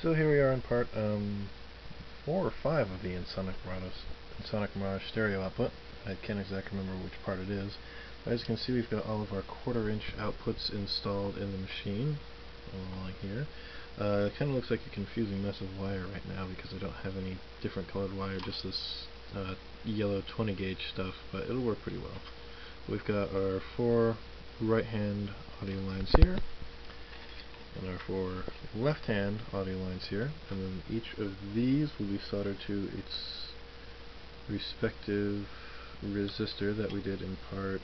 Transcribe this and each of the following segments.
So here we are in part 4 or 5 of the Ensoniq Mirage stereo output. I can't exactly remember which part it is. But as you can see, we've got all of our 1/4 inch outputs installed in the machine, along here. It kind of looks like a confusing mess of wire right now because I don't have any different colored wire, just this yellow 20 gauge stuff, but it'll work pretty well. We've got our 4 right-hand audio lines here, and our 4 left-hand audio lines here, and then each of these will be soldered to its respective resistor that we did in part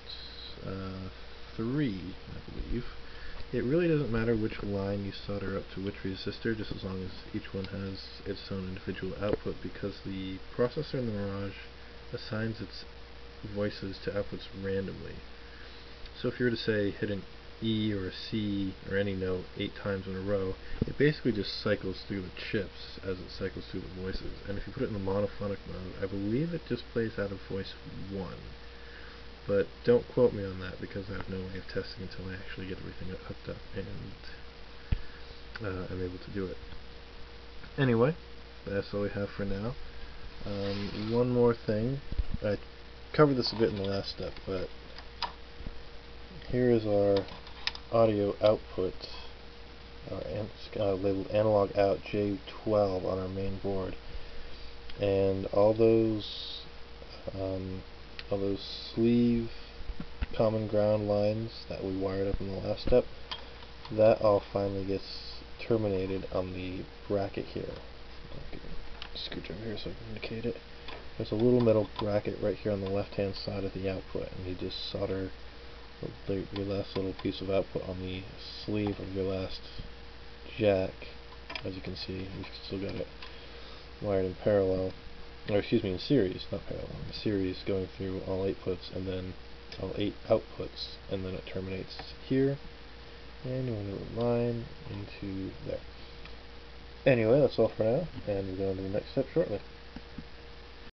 3, I believe. It really doesn't matter which line you solder up to which resistor, just as long as each one has its own individual output, because the processor in the Mirage assigns its voices to outputs randomly. So if you were to say hit an E or a C or any note 8 times in a row, it basically just cycles through the chips as it cycles through the voices. And if you put it in the monophonic mode, I believe it just plays out of voice 1. But don't quote me on that because I have no way of testing until I actually get everything hooked up and I'm able to do it. Anyway, that's all we have for now. One more thing. I covered this a bit in the last step, but here is our audio output, labeled analog out J12 on our main board, and all those sleeve common ground lines that we wired up in the last step, that all finally gets terminated on the bracket here. I'll get a screwdriver here so I can indicate it. There's a little metal bracket right here on the left hand side of the output, and you just solder your last little piece of output on the sleeve of your last jack. As you can see, you've still got it wired in parallel, or excuse me, in series, not parallel, in series, going through all 8 puts and then all 8 outputs, and then it terminates here, and you want to line into there. Anyway, that's all for now, and we'll go on to the next step shortly.